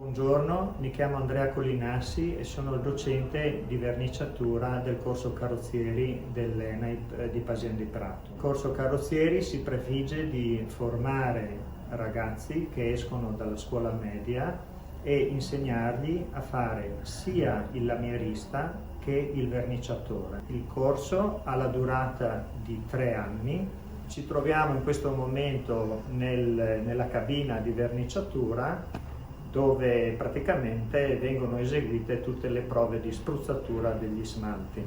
Buongiorno, mi chiamo Andrea Collinassi e sono il docente di verniciatura del corso carrozzieri dell'ENAIP di Pasien di Prato. Il corso carrozzieri si prefigge di formare ragazzi che escono dalla scuola media e insegnargli a fare sia il lamierista che il verniciatore. Il corso ha la durata di 3 anni. Ci troviamo in questo momento nella cabina di verniciatura, dove praticamente vengono eseguite tutte le prove di spruzzatura degli smalti.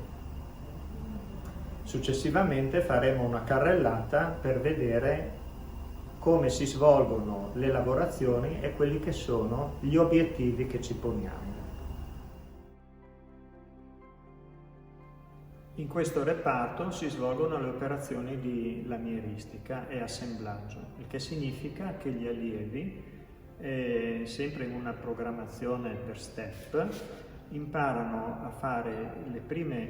Successivamente faremo una carrellata per vedere come si svolgono le lavorazioni e quelli che sono gli obiettivi che ci poniamo. In questo reparto si svolgono le operazioni di lamieristica e assemblaggio, il che significa che gli allievi, sempre in una programmazione per step, imparano a fare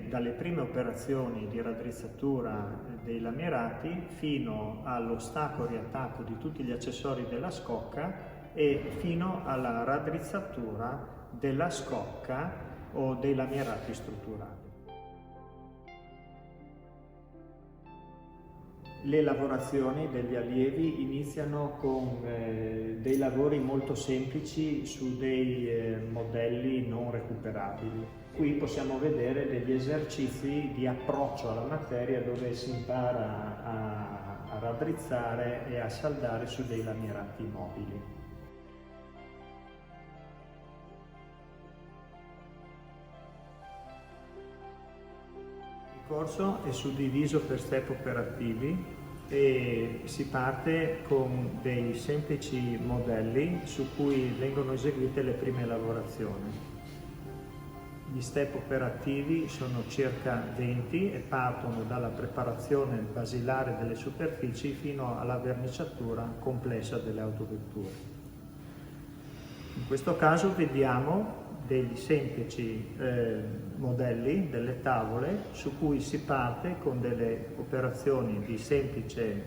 dalle prime operazioni di raddrizzatura dei lamierati fino allo stacco riattacco di tutti gli accessori della scocca e fino alla raddrizzatura della scocca o dei lamierati strutturali. Le lavorazioni degli allievi iniziano con dei lavori molto semplici su dei modelli non recuperabili. Qui possiamo vedere degli esercizi di approccio alla materia dove si impara a raddrizzare e a saldare su dei lamierati mobili. Il corso è suddiviso per step operativi e si parte con dei semplici modelli su cui vengono eseguite le prime lavorazioni. Gli step operativi sono circa 20 e partono dalla preparazione basilare delle superfici fino alla verniciatura complessa delle autovetture. In questo caso vediamo degli semplici modelli, delle tavole su cui si parte con delle operazioni di semplice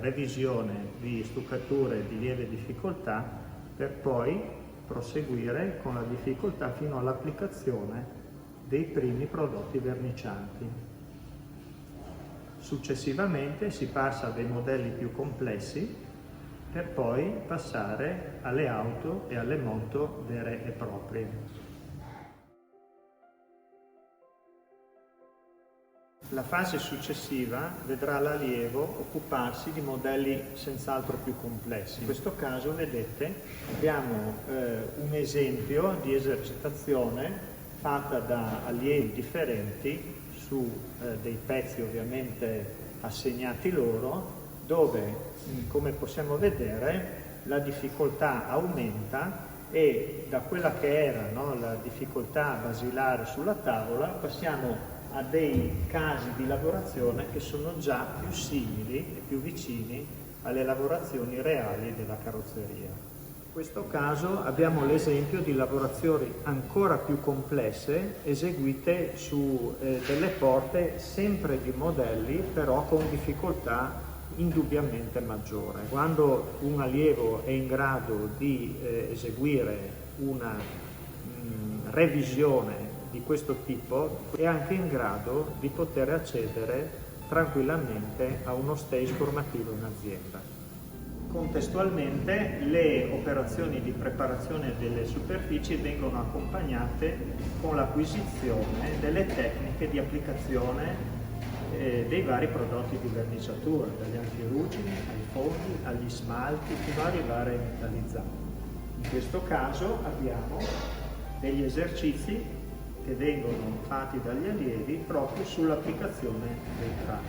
revisione di stuccature di lieve difficoltà per poi proseguire con la difficoltà fino all'applicazione dei primi prodotti vernicianti. Successivamente si passa a dei modelli più complessi per poi passare alle auto e alle moto vere e proprie. La fase successiva vedrà l'allievo occuparsi di modelli senz'altro più complessi. In questo caso, vedete, abbiamo un esempio di esercitazione fatta da allievi differenti su dei pezzi ovviamente assegnati loro, dove, come possiamo vedere, la difficoltà aumenta e da quella che era la difficoltà basilare sulla tavola passiamo a dei casi di lavorazione che sono già più simili e più vicini alle lavorazioni reali della carrozzeria. In questo caso abbiamo l'esempio di lavorazioni ancora più complesse eseguite su delle porte sempre di modelli, però con difficoltà indubbiamente maggiore. Quando un allievo è in grado di eseguire una revisione di questo tipo, è anche in grado di poter accedere tranquillamente a uno stage formativo in azienda. Contestualmente le operazioni di preparazione delle superfici vengono accompagnate con l'acquisizione delle tecniche di applicazione dei vari prodotti di verniciatura, dagli antirugini ai fondi, agli smalti, fino ad arrivare ai metallizzati. In questo caso abbiamo degli esercizi che vengono fatti dagli allievi proprio sull'applicazione dei primer.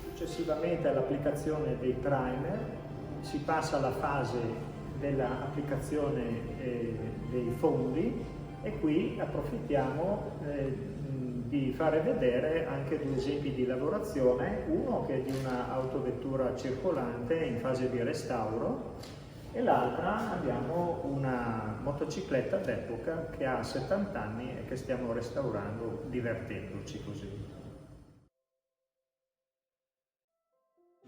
Successivamente all'applicazione dei primer si passa alla fase dell'applicazione dei fondi e qui approfittiamo di fare vedere anche due esempi di lavorazione, uno che è di una autovettura circolante in fase di restauro e l'altra abbiamo una motocicletta d'epoca che ha 70 anni e che stiamo restaurando divertendoci così.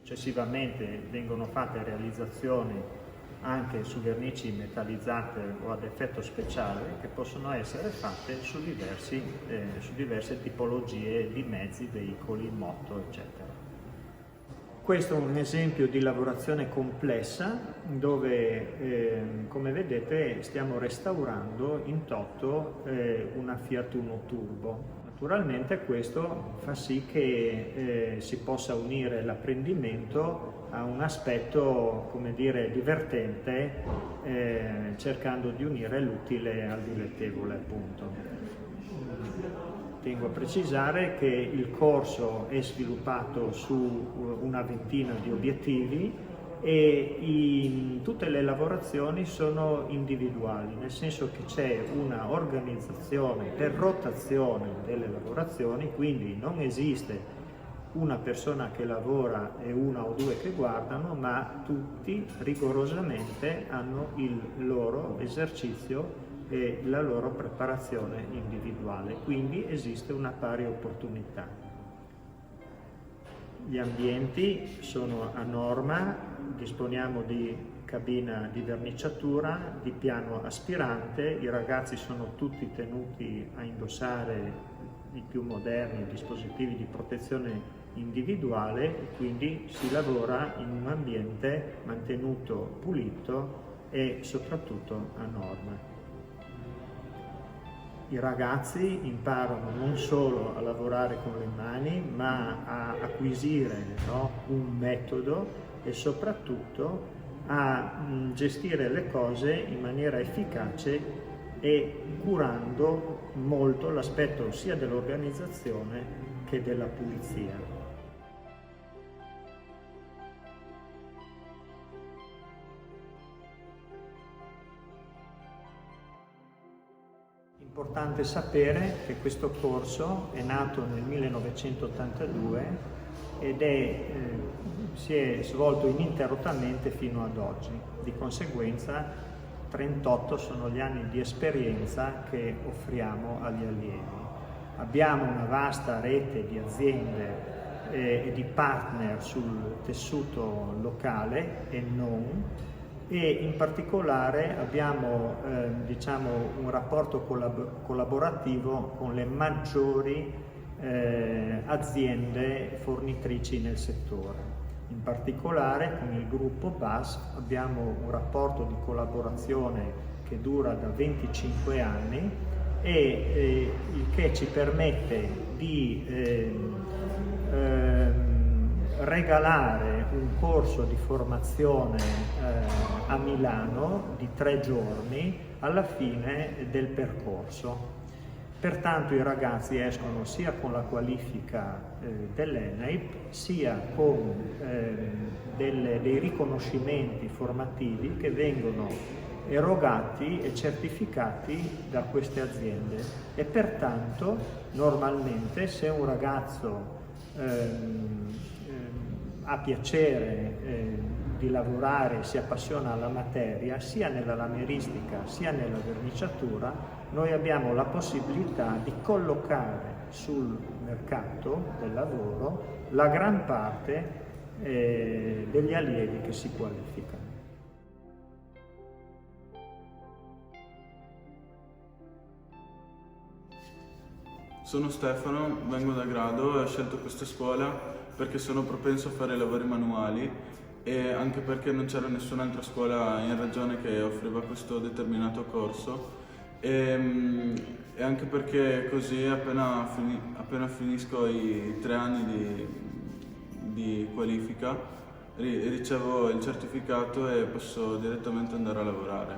Successivamente vengono fatte realizzazioni anche su vernici metallizzate o ad effetto speciale, che possono essere fatte su diverse tipologie di mezzi, veicoli, moto, eccetera. Questo è un esempio di lavorazione complessa dove, come vedete, stiamo restaurando in toto una Fiat Uno Turbo. Naturalmente questo fa sì che si possa unire l'apprendimento a un aspetto, come dire, divertente, cercando di unire l'utile al dilettevole, appunto. Tengo a precisare che il corso è sviluppato su una ventina di obiettivi e tutte le lavorazioni sono individuali, nel senso che c'è una organizzazione per rotazione delle lavorazioni, quindi non esiste una persona che lavora e una o due che guardano, ma tutti rigorosamente hanno il loro esercizio e la loro preparazione individuale, quindi esiste una pari opportunità. Gli ambienti sono a norma, disponiamo di cabina di verniciatura, di piano aspirante, i ragazzi sono tutti tenuti a indossare i più moderni dispositivi di protezione individuale e quindi si lavora in un ambiente mantenuto pulito e soprattutto a norma. I ragazzi imparano non solo a lavorare con le mani, ma a acquisire, no, un metodo e soprattutto a gestire le cose in maniera efficace e curando molto l'aspetto sia dell'organizzazione che della pulizia. È importante sapere che questo corso è nato nel 1982 ed si è svolto ininterrottamente fino ad oggi. Di conseguenza 38 sono gli anni di esperienza che offriamo agli allievi. Abbiamo una vasta rete di aziende e di partner sul tessuto locale e non, e in particolare abbiamo un rapporto collaborativo con le maggiori aziende fornitrici nel settore. In particolare con il gruppo BASF abbiamo un rapporto di collaborazione che dura da 25 anni e il che ci permette di regalare un corso di formazione a Milano di 3 giorni alla fine del percorso. Pertanto i ragazzi escono sia con la qualifica dell'ENAIP sia con dei riconoscimenti formativi che vengono erogati e certificati da queste aziende e pertanto normalmente se un ragazzo ha piacere di lavorare, si appassiona alla materia, sia nella lamieristica sia nella verniciatura, noi abbiamo la possibilità di collocare sul mercato del lavoro la gran parte degli allievi che si qualificano. Sono Stefano, vengo da Grado e ho scelto questa scuola perché sono propenso a fare lavori manuali e anche perché non c'era nessun'altra scuola in regione che offriva questo determinato corso e anche perché così appena finisco i 3 anni di qualifica ricevo il certificato e posso direttamente andare a lavorare.